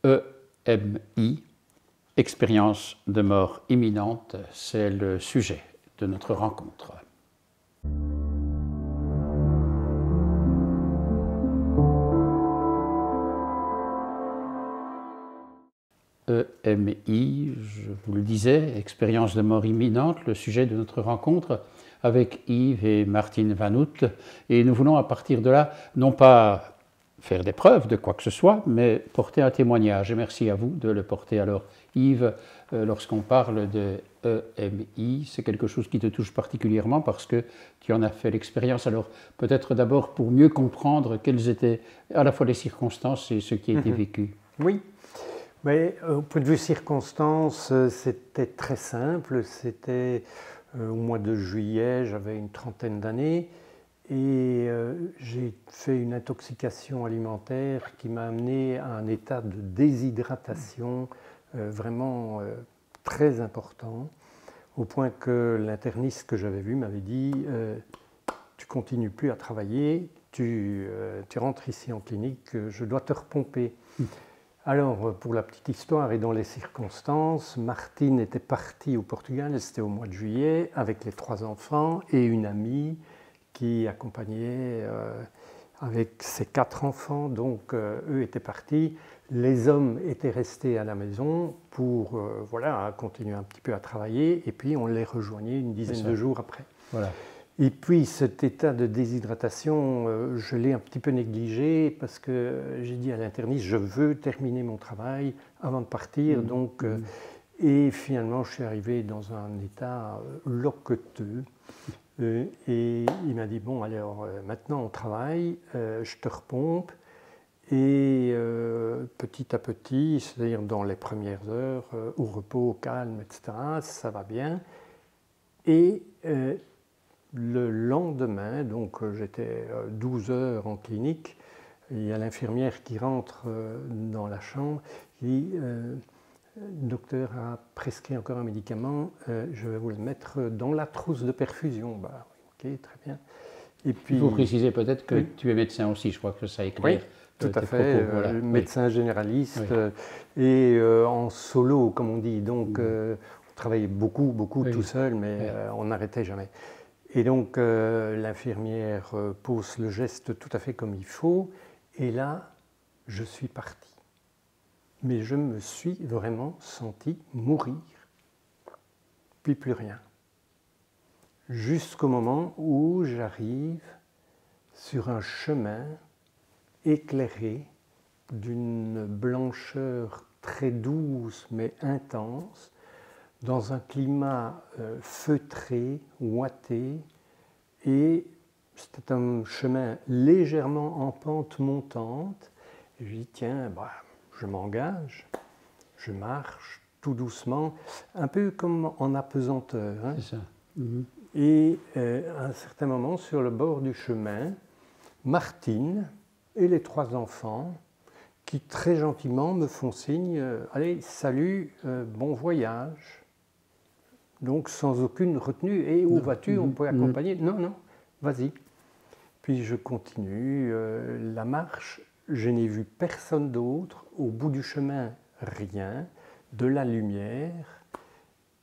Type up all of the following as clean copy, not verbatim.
EMI, expérience de mort imminente, c'est le sujet de notre rencontre. EMI, je vous le disais, expérience de mort imminente, le sujet de notre rencontre avec Yves et Martine Van Hout. Et nous voulons à partir de là, non pas faire des preuves de quoi que ce soit, mais porter un témoignage. Et merci à vous de le porter. Alors Yves, lorsqu'on parle de EMI, c'est quelque chose qui te touche particulièrement parce que tu en as fait l'expérience. Alors peut-être d'abord pour mieux comprendre quelles étaient à la fois les circonstances et ce qui a été vécu. Oui. Mais au point de vue circonstances, c'était très simple. C'était au mois de juillet, j'avais une trentaine d'années et j'ai fait une intoxication alimentaire qui m'a amené à un état de déshydratation vraiment très important, au point que l'interniste que j'avais vu m'avait dit tu continues plus à travailler, tu rentres ici en clinique, je dois te repomper. Alors, pour la petite histoire et dans les circonstances, Martine était partie au Portugal, c'était au mois de juillet, avec les 3 enfants et une amie qui accompagnait avec ses 4 enfants. Donc, eux étaient partis. Les hommes étaient restés à la maison pour voilà, continuer un petit peu à travailler. Et puis, on les rejoignait une dizaine de jours après. Voilà. Et puis cet état de déshydratation, je l'ai un petit peu négligé parce que j'ai dit à l'interniste, je veux terminer mon travail avant de partir. Donc, et finalement, je suis arrivé dans un état loqueteux. Et il m'a dit, bon, alors maintenant on travaille, je te repompe. Et petit à petit, c'est-à-dire dans les premières heures, au repos, au calme, etc., ça va bien. Et le lendemain, donc j'étais 12 heures en clinique, il y a l'infirmière qui rentre dans la chambre, qui dit le docteur a prescrit encore un médicament, je vais vous le mettre dans la trousse de perfusion. Bah, ok, très bien. Et puis, il faut préciser peut-être que tu es médecin aussi, je crois que ça éclaire. Oui, tout à fait, voilà. Médecin généraliste et en solo, comme on dit. Donc, on travaillait beaucoup tout seul, mais on n'arrêtait jamais. Et donc, l'infirmière pose le geste tout à fait comme il faut. Et là, je suis parti. Mais je me suis vraiment senti mourir. Puis plus rien. Jusqu'au moment où j'arrive sur un chemin éclairé d'une blancheur très douce mais intense, dans un climat feutré, ouaté, et c'était un chemin légèrement en pente montante. Et je dis tiens, bah, je m'engage, je marche tout doucement, un peu comme en apesanteur. Hein. C'est ça. Et à un certain moment, sur le bord du chemin, Martine et les 3 enfants qui très gentiment me font signe allez, salut, bon voyage. Donc sans aucune retenue. Et où vas-tu? On peut accompagner? Non, non, vas-y. Puis je continue la marche. Je n'ai vu personne d'autre. Au bout du chemin, rien. De la lumière.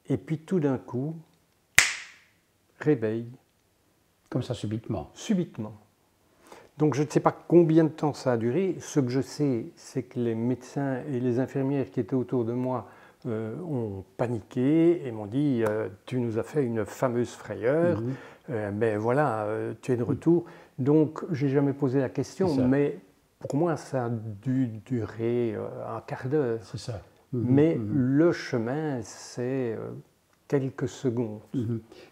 Et puis tout d'un coup, réveil. Comme ça, subitement. Subitement. Donc je ne sais pas combien de temps ça a duré. Ce que je sais, c'est que les médecins et les infirmières qui étaient autour de moi ont paniqué et m'ont dit tu nous as fait une fameuse frayeur, mais voilà, tu es de retour. Donc je n'ai jamais posé la question, mais pour moi ça a dû durer un quart d'heure. C'est ça. Mais le chemin, c'est quelques secondes.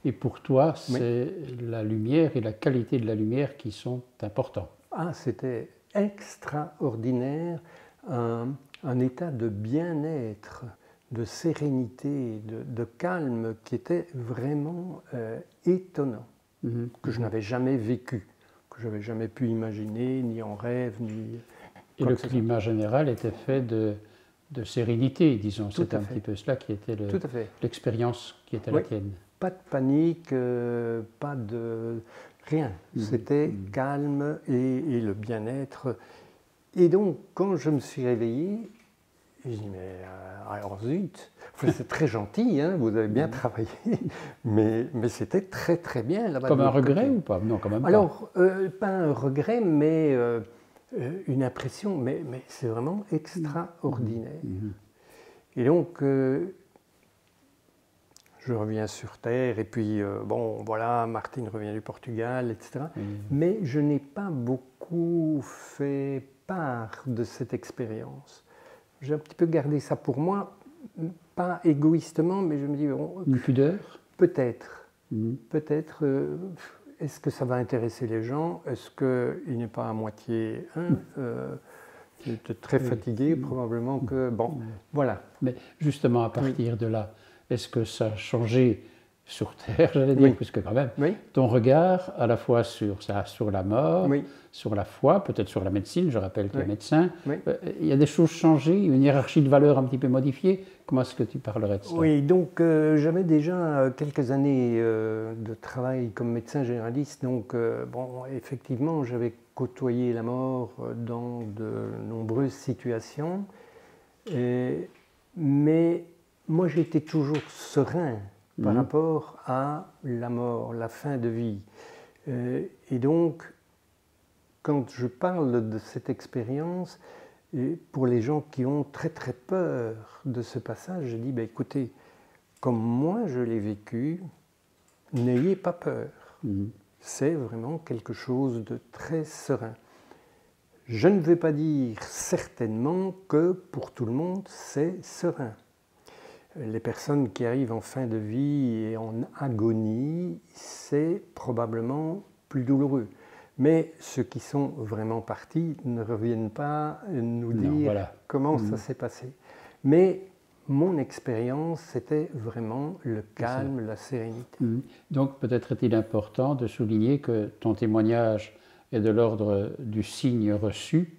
Et pour toi, c'est la lumière et la qualité de la lumière qui sont importants. Ah, c'était extraordinaire, un état de bien-être, de sérénité, de calme qui était vraiment étonnant, que je n'avais jamais vécu, que je n'avais jamais pu imaginer, ni en rêve, ni... Et le climat général était fait de sérénité, disons. C'est un petit peu cela qui était l'expérience qui était la tienne. Pas de panique, pas de... rien. C'était calme et le bien-être. Et donc, quand je me suis réveillé, Et je dis, mais alors zut, enfin, c'est très gentil, hein, vous avez bien travaillé, mais c'était très très bien là-bas. Comme un regret ou pas? Non, quand même pas. Alors, pas un regret, mais une impression, mais c'est vraiment extraordinaire. Et donc, je reviens sur Terre, et puis, bon, voilà, Martine revient du Portugal, etc. Mais je n'ai pas beaucoup fait part de cette expérience. J'ai un petit peu gardé ça pour moi, pas égoïstement, mais je me dis... Bon, une pudeur? Peut-être. Peut-être. Est-ce que ça va intéresser les gens? Est-ce qu'il n'est pas à moitié... il était très fatigué, probablement que... Bon, voilà. Mais justement, à partir de là, est-ce que ça a changé sur Terre, j'allais dire, puisque quand même, ton regard à la fois sur la mort, sur la foi, peut-être sur la médecine, je rappelle que tu es médecin, il y a des choses changées, une hiérarchie de valeurs un petit peu modifiée. Comment est-ce que tu parlerais de ça? Oui, donc j'avais déjà quelques années de travail comme médecin généraliste, donc bon, effectivement, j'avais côtoyé la mort dans de nombreuses situations, mais moi j'étais toujours serein par rapport à la mort, la fin de vie. Et donc, quand je parle de cette expérience, pour les gens qui ont très très peur de ce passage, je dis, ben, écoutez, comme moi je l'ai vécu, n'ayez pas peur. C'est vraiment quelque chose de très serein. Je ne vais pas dire certainement que pour tout le monde c'est serein. Les personnes qui arrivent en fin de vie et en agonie, c'est probablement plus douloureux. Mais ceux qui sont vraiment partis ne reviennent pas nous dire comment ça s'est passé. Mais mon expérience, c'était vraiment le calme, la sérénité. Donc peut-être est-il important de souligner que ton témoignage est de l'ordre du signe reçu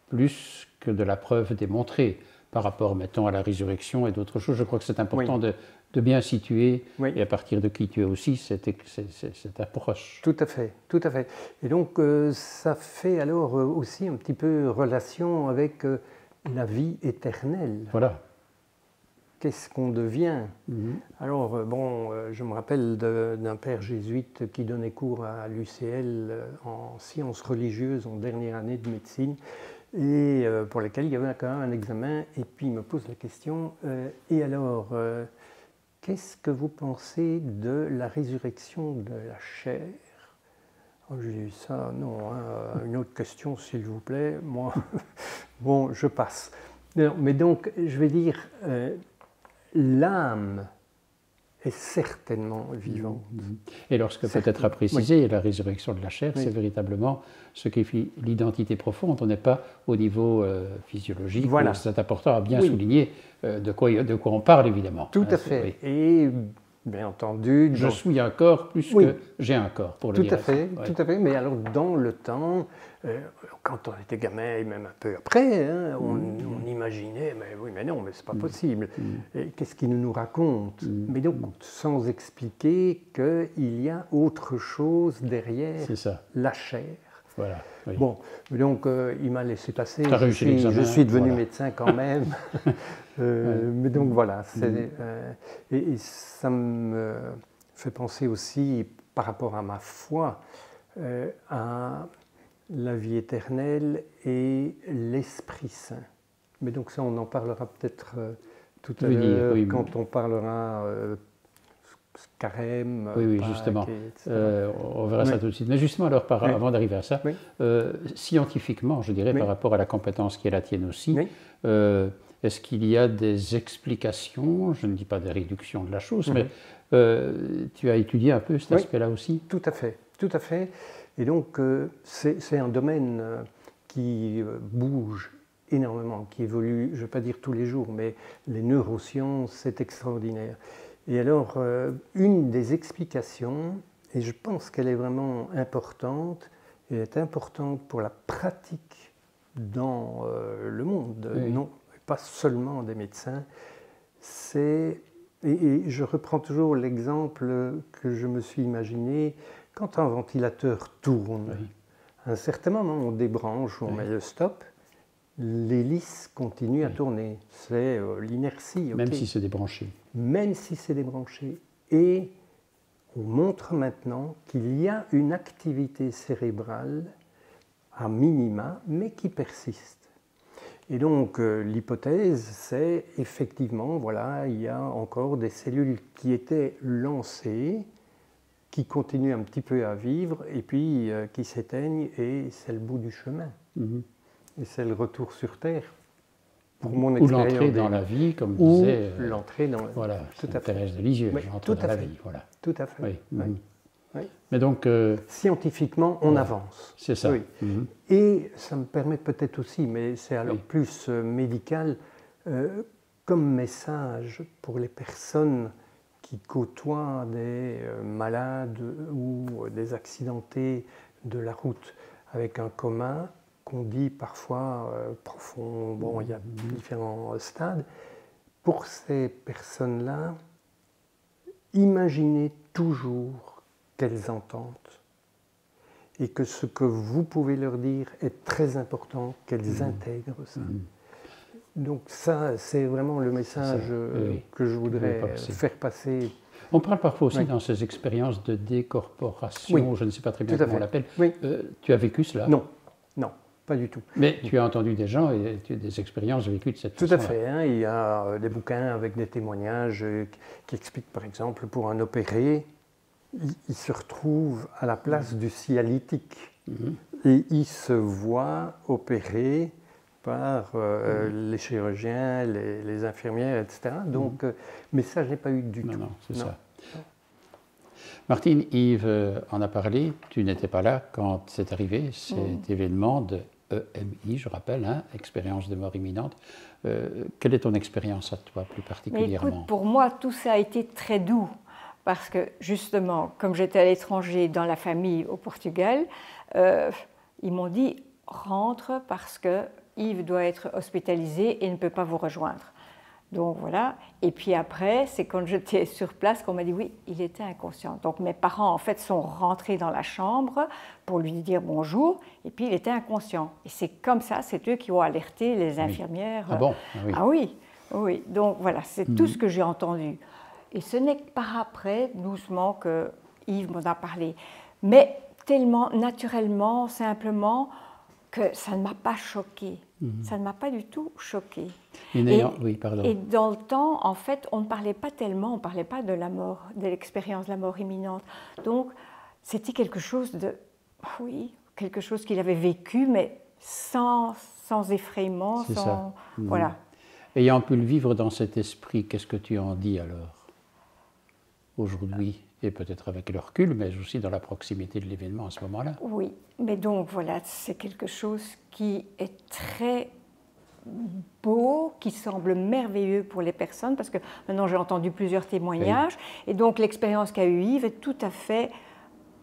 plus que de la preuve démontrée. Par rapport, mettons, à la résurrection et d'autres choses. Je crois que c'est important de bien situer, et à partir de qui tu es aussi, cette approche. Tout à fait, tout à fait. Et donc, ça fait alors aussi un petit peu relation avec la vie éternelle. Voilà. Qu'est-ce qu'on devient? Alors, bon, je me rappelle d'un père jésuite qui donnait cours à l'UCL en sciences religieuses en dernière année de médecine, et pour lesquels il y avait quand même un examen, et puis il me pose la question, et alors, qu'est-ce que vous pensez de la résurrection de la chair? Alors, j'ai dit ça, non, hein, une autre question s'il vous plaît, moi, bon, je passe. Non, mais donc, je vais dire, l'âme est certainement vivante. Et lorsque peut-être à préciser, la résurrection de la chair, c'est véritablement ce qui fait l'identité profonde. On n'est pas au niveau physiologique. Voilà. C'est important à bien souligner de quoi on parle, évidemment. Tout à fait. Et bien entendu... Je suis un corps plus que j'ai un corps, pour le dire. Tout à fait. Mais alors, dans le temps, quand on était gamin, et même un peu après, hein, on imaginait, mais oui, mais non, mais c'est pas possible. Qu'est-ce qu'il nous raconte? Mais donc, sans expliquer qu'il y a autre chose derrière la chair. Voilà. Oui. Bon, donc il m'a laissé passer. Je suis devenu médecin quand même. Mais donc voilà. Et ça me fait penser aussi, par rapport à ma foi, à la vie éternelle et l'Esprit Saint. Mais donc ça, on en parlera peut-être tout à l'heure, quand on parlera carême. Oui, justement. On verra ça tout de suite. Mais justement, alors, avant d'arriver à ça, scientifiquement, je dirais, par rapport à la compétence qui est la tienne aussi, est-ce qu'il y a des explications, je ne dis pas des réductions de la chose, mais tu as étudié un peu cet aspect-là aussi? Tout à fait, tout à fait. Et donc, c'est un domaine qui bouge énormément, qui évolue, je ne vais pas dire tous les jours, mais les neurosciences, c'est extraordinaire. Et alors, une des explications, et je pense qu'elle est vraiment importante, elle est importante pour la pratique dans le monde, non pas seulement des médecins, c'est, et je reprends toujours l'exemple que je me suis imaginé, quand un ventilateur tourne, à un certain moment on débranche, on met le stop, l'hélice continue à tourner. C'est l'inertie. Même si c'est débranché. Même si c'est débranché. Et on montre maintenant qu'il y a une activité cérébrale à minima, mais qui persiste. Et donc l'hypothèse, c'est effectivement, voilà, il y a encore des cellules qui étaient lancées, qui continuent un petit peu à vivre, et puis qui s'éteignent, et c'est le bout du chemin. Et c'est le retour sur Terre. Pour mon expérience. Ou l'entrée dans la vie, comme disait l'entrée dans voilà, Thérèse de Lisieux, oui, l'entrée dans la vie. Voilà. Tout à fait. Oui. Oui. Oui. Mais donc, scientifiquement, on avance. C'est ça. Oui. Et ça me permet peut-être aussi, mais c'est alors plus médical, comme message pour les personnes qui côtoient des malades ou des accidentés de la route avec un coma qu'on dit parfois profond. Bon, il y a différents stades. Pour ces personnes-là, imaginez toujours qu'elles entendent et que ce que vous pouvez leur dire est très important, qu'elles intègrent ça. Donc ça, c'est vraiment le message que je voudrais faire passer. On parle parfois aussi dans ces expériences de décorporation, je ne sais pas très bien comment on l'appelle. Tu as vécu cela? Non, non, pas du tout. Mais tu as entendu des gens et tu as des expériences vécues de cette façon-là. Tout à fait. Hein, il y a des bouquins avec des témoignages qui expliquent, par exemple, pour un opéré, il se retrouve à la place du sialytique et il se voit opéré par les chirurgiens, les infirmières, etc. Donc, mais ça, je n'ai pas eu du tout. Non, c'est ça. Martine, Yves en a parlé, tu n'étais pas là quand c'est arrivé, cet événement de EMI, je rappelle, hein, expérience de mort imminente. Quelle est ton expérience à toi, plus particulièrement? Mais écoute, pour moi, tout ça a été très doux. Parce que justement, comme j'étais à l'étranger dans la famille au Portugal, ils m'ont dit « rentre parce que Yves doit être hospitalisé et ne peut pas vous rejoindre ». Donc voilà. Et puis après, c'est quand j'étais sur place qu'on m'a dit « oui, il était inconscient ». Donc mes parents, en fait, sont rentrés dans la chambre pour lui dire bonjour et puis il était inconscient. Et c'est comme ça, c'est eux qui ont alerté les infirmières. Ah bon? Ah oui, oui. Donc voilà, c'est tout ce que j'ai entendu. Et ce n'est que par après, doucement, que Yves m'en a parlé. Mais tellement naturellement, simplement, que ça ne m'a pas choquée. Ça ne m'a pas du tout choquée. Et dans le temps, en fait, on ne parlait pas tellement, on ne parlait pas de la mort, de l'expérience de la mort imminente. Donc, c'était quelque chose de... Oui, quelque chose qu'il avait vécu, mais sans effrayement, sans... Ça. Voilà. Ayant pu le vivre dans cet esprit, qu'est-ce que tu en dis alors? Aujourd'hui, et peut-être avec le recul, mais aussi dans la proximité de l'événement à ce moment-là. Oui, mais donc voilà, c'est quelque chose qui est très beau, qui semble merveilleux pour les personnes, parce que maintenant j'ai entendu plusieurs témoignages, et donc l'expérience qu'a eu Yves est tout à fait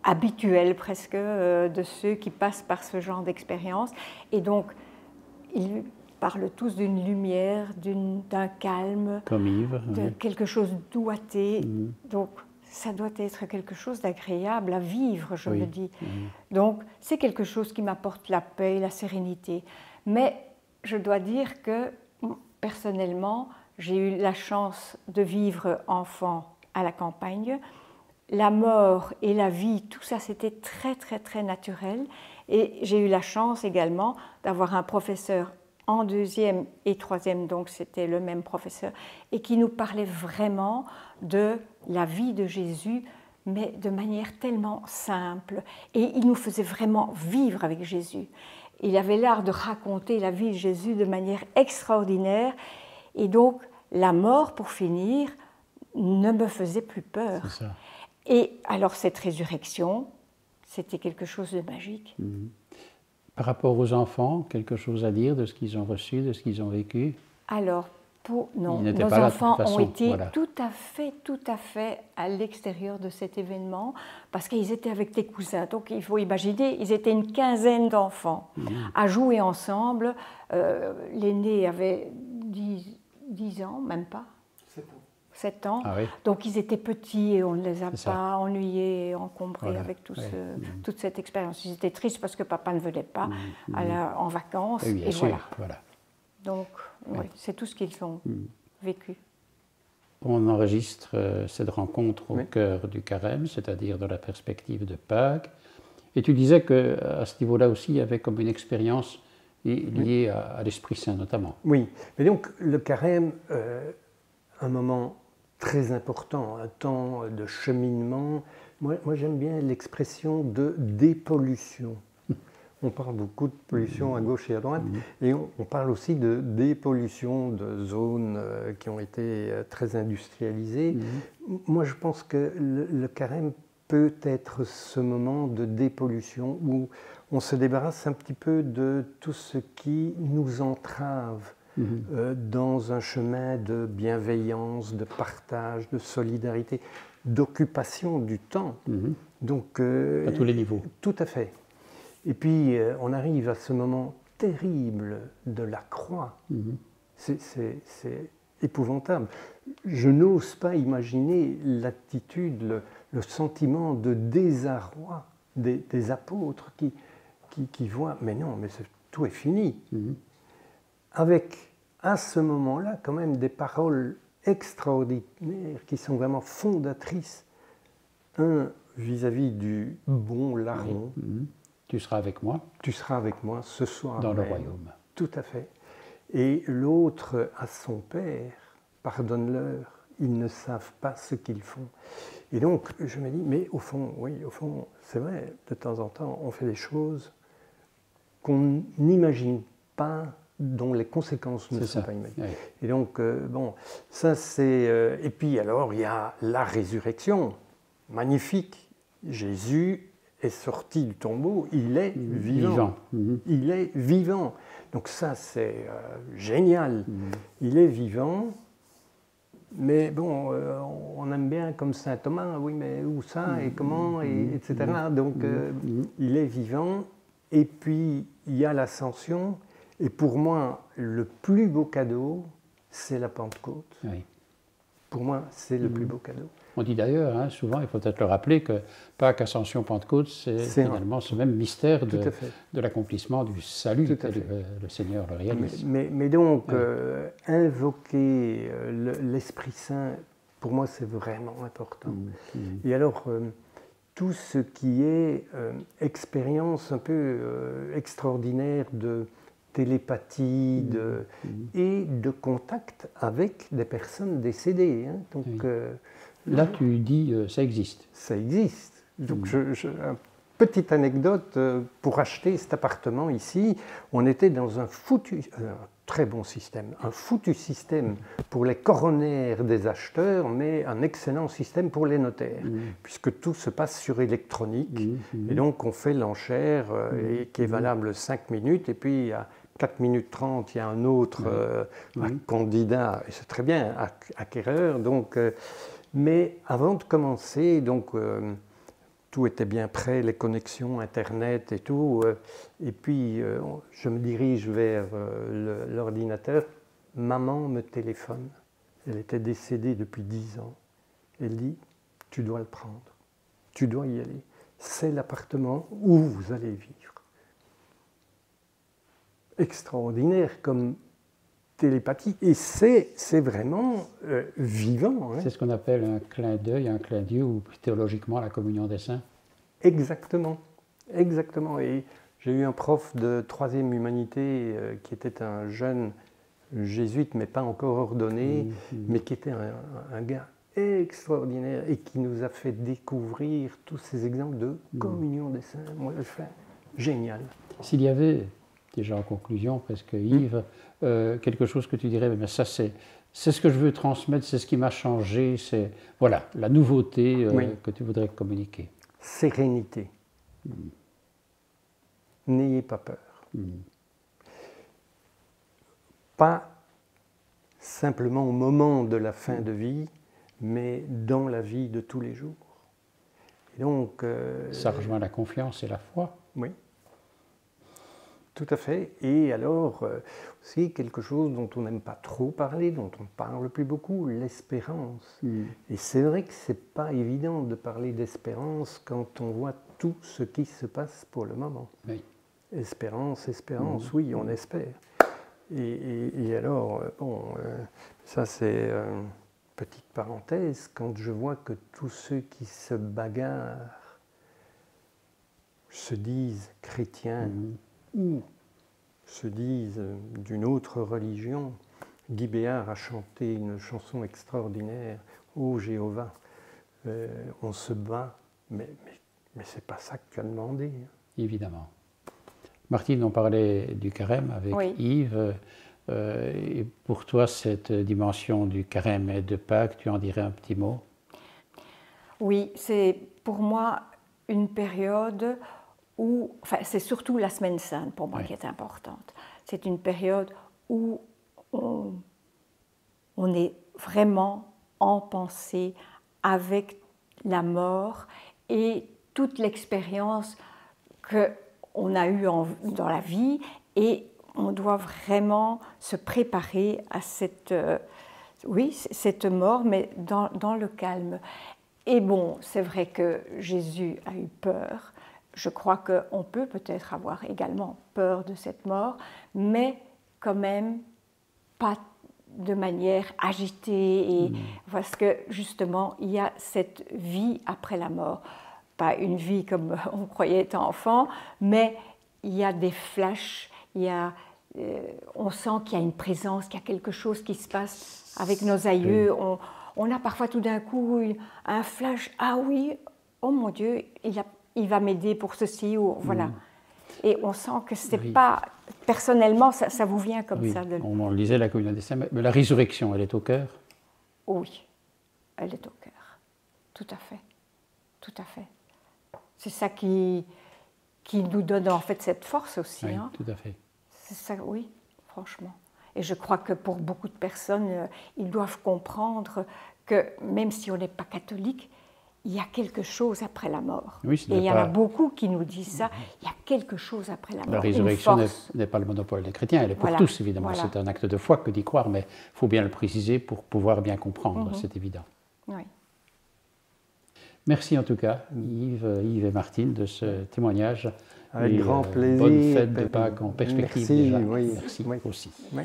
habituelle presque de ceux qui passent par ce genre d'expérience. Et donc, ils parlent tous d'une lumière, d'un calme, comme Yves, de quelque chose de doigté. Donc, ça doit être quelque chose d'agréable à vivre, je me dis. Donc, c'est quelque chose qui m'apporte la paix, la sérénité. Mais je dois dire que, personnellement, j'ai eu la chance de vivre enfant à la campagne. La mort et la vie, tout ça, c'était très, très, très naturel. Et j'ai eu la chance également d'avoir un professeur en 2e et 3e, donc c'était le même professeur, et qui nous parlait vraiment de la vie de Jésus, mais de manière tellement simple. Et il nous faisait vraiment vivre avec Jésus. Il avait l'art de raconter la vie de Jésus de manière extraordinaire. Et donc, la mort, pour finir, ne me faisait plus peur. C'est ça. Et alors, cette résurrection, c'était quelque chose de magique. Par rapport aux enfants, quelque chose à dire de ce qu'ils ont reçu, de ce qu'ils ont vécu? Alors, non, nos pas là, enfants de toute façon, ont été voilà. tout à fait à l'extérieur de cet événement, parce qu'ils étaient avec tes cousins. Donc, il faut imaginer, ils étaient une quinzaine d'enfants à jouer ensemble. L'aîné avait 10 ans, même pas. 7 ans. Ah oui. Donc ils étaient petits et on ne les a pas ennuyés et encombrés avec toute cette expérience. Ils étaient tristes parce que papa ne venait pas en vacances. Oui, bien et sûr, voilà. Donc, oui, c'est tout ce qu'ils ont vécu. On enregistre cette rencontre au cœur du carême, c'est-à-dire dans la perspective de Pâques. Et tu disais qu'à ce niveau-là aussi, il y avait comme une expérience liée à l'Esprit Saint notamment. Oui, mais donc le carême, un moment très important, un temps de cheminement. Moi j'aime bien l'expression de dépollution. On parle beaucoup de pollution à gauche et à droite, et on parle aussi de dépollution de zones qui ont été très industrialisées. Moi, je pense que le carême peut être ce moment de dépollution où on se débarrasse un petit peu de tout ce qui nous entrave dans un chemin de bienveillance, de partage, de solidarité, d'occupation du temps. Donc, à tous les niveaux. Tout à fait. Et puis, on arrive à ce moment terrible de la croix. C'est épouvantable. Je n'ose pas imaginer l'attitude, le sentiment de désarroi des apôtres qui voient, mais non, mais tout est fini. Avec, à ce moment-là, quand même des paroles extraordinaires qui sont vraiment fondatrices. Un, vis-à-vis du bon larron. Tu seras avec moi. Tu seras avec moi ce soir dans même. le royaume. Tout à fait. Et l'autre à son père, pardonne-leur, ils ne savent pas ce qu'ils font. Et donc je me dis, mais au fond, oui, au fond, c'est vrai, de temps en temps, on fait des choses qu'on n'imagine pas, dont les conséquences ne sont pas imaginées. Et donc, bon, ça c'est... et puis alors, il y a la résurrection, magnifique. Jésus est sorti du tombeau, il est vivant. Il est vivant. Donc ça, c'est génial. Il est vivant, mais bon, on aime bien comme saint Thomas, oui, mais où ça et comment, etc. Donc il est vivant, et puis il y a l'ascension, et pour moi, le plus beau cadeau, c'est la Pentecôte. Pour moi, c'est le plus beau cadeau. On dit d'ailleurs, souvent, il faut peut-être le rappeler, que Pâques, Ascension, Pentecôte, c'est finalement ce même mystère de l'accomplissement du salut que le Seigneur le réalise. Mais donc, invoquer l'Esprit Saint, pour moi, c'est vraiment important. Et alors, tout ce qui est expérience un peu extraordinaire de télépathie et de contact avec des personnes décédées. Donc, là, tu dis, ça existe. Ça existe. Donc, une petite anecdote, pour acheter cet appartement ici, on était dans un très bon système, un foutu système pour les coronaires des acheteurs, mais un excellent système pour les notaires, puisque tout se passe sur électronique. Et donc, on fait l'enchère qui est valable 5 minutes, et puis à 4 minutes 30, il y a un autre candidat, et c'est très bien, acquéreur. Donc, mais avant de commencer, donc, tout était bien prêt, les connexions, Internet et tout. Et puis, je me dirige vers l'ordinateur. Maman me téléphone. Elle était décédée depuis 10 ans. Elle dit, tu dois le prendre. Tu dois y aller. C'est l'appartement où vous allez vivre. Extraordinaire comme télépathie. Et c'est vraiment vivant. C'est ce qu'on appelle un clin d'œil, un clin d'yeux, ou théologiquement la communion des saints. Exactement. Exactement. Et j'ai eu un prof de 3e humanité qui était un jeune jésuite, mais pas encore ordonné, mais qui était un gars extraordinaire et qui nous a fait découvrir tous ces exemples de communion des saints. Moi, je fais génial. S'il y avait, déjà en conclusion, presque Yves, quelque chose que tu dirais, mais ça c'est ce que je veux transmettre, c'est ce qui m'a changé, c'est voilà, la nouveauté que tu voudrais communiquer. Sérénité. N'ayez pas peur. Pas simplement au moment de la fin de vie, mais dans la vie de tous les jours. Et donc, ça rejoint la confiance et la foi. Oui. Tout à fait. Et alors, aussi quelque chose dont on n'aime pas trop parler, dont on ne parle plus beaucoup, l'espérance. Et c'est vrai que ce n'est pas évident de parler d'espérance quand on voit tout ce qui se passe pour le moment. Oui. Espérance, espérance, oui, on espère. Et alors, bon, ça c'est petite parenthèse, quand je vois que tous ceux qui se bagarrent se disent chrétiens ou se disent d'une autre religion. Guy Béard a chanté une chanson extraordinaire, Ô Jéhovah, on se bat, mais c'est pas ça que tu as demandé. Évidemment. Martine, on parlait du carême avec Yves. Et pour toi, cette dimension du carême et de Pâques, tu en dirais un petit mot? Oui, c'est pour moi une période où, enfin, c'est surtout la Semaine Sainte pour moi qui est importante. C'est une période où on est vraiment en pensée avec la mort et toute l'expérience qu'on a eue dans la vie, et on doit vraiment se préparer à cette mort, mais dans le calme. Et bon, c'est vrai que Jésus a eu peur. Je crois qu'on peut peut-être avoir également peur de cette mort, mais quand même pas de manière agitée, parce que justement, il y a cette vie après la mort. Pas une vie comme on croyait étant enfant, mais il y a des flashs, on sent qu'il y a une présence, qu'il y a quelque chose qui se passe avec nos aïeux. On a parfois tout d'un coup un flash, ah oui, oh mon Dieu, il va m'aider pour ceci, ou voilà. Et on sent que c'est pas, personnellement, ça vous vient comme ça. On lisait la communion des saints, mais la résurrection, elle est au cœur? Oui, elle est au cœur, tout à fait, tout à fait. C'est ça qui nous donne en fait cette force aussi. Oui, tout à fait. C'est ça, oui, franchement. Et je crois que pour beaucoup de personnes, ils doivent comprendre que même si on n'est pas catholique, il y a quelque chose après la mort. Oui, et il y en a beaucoup qui nous disent ça, il y a quelque chose après la mort. La résurrection n'est pas le monopole des chrétiens, elle est pour tous, évidemment. Voilà. C'est un acte de foi que d'y croire, mais il faut bien le préciser pour pouvoir bien comprendre, c'est évident. Oui. Merci en tout cas, Yves et Martine, de ce témoignage. Avec grand plaisir. Bonne fête de Pâques en perspective déjà. Merci aussi. Oui.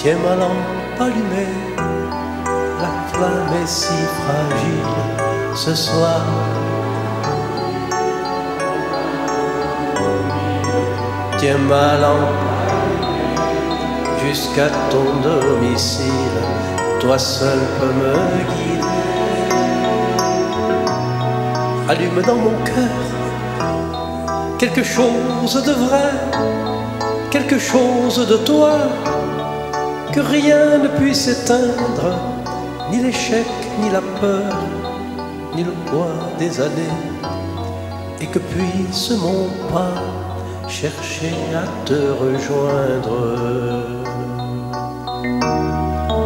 Tiens ma lampe allumée, la flamme est si fragile ce soir. Tiens ma lampe jusqu'à ton domicile, toi seul peux me guider. Allume dans mon cœur quelque chose de vrai, quelque chose de toi, que rien ne puisse éteindre, ni l'échec, ni la peur, ni le poids des années, et que puisse mon pas chercher à te rejoindre.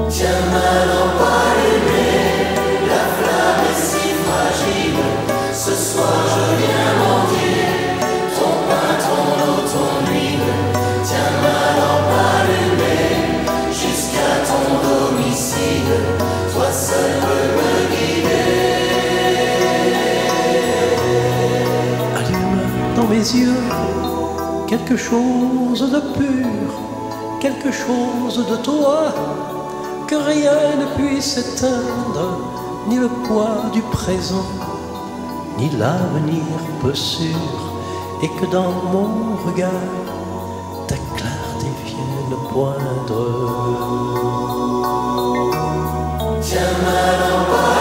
Tiens ma lampe allumée, la flamme est si fragile, ce soir je viens mendier ton pain, ton eau, ton huile. Tiens ma lampe allumée jusqu'à ton domicile, toi seul peux me guider. Allume dans mes yeux quelque chose de pur, quelque chose de toi, que rien ne puisse éteindre, ni le poids du présent, ni l'avenir peu sûr, et que dans mon regard ta clarté vienne poindre. Tiens ma lampe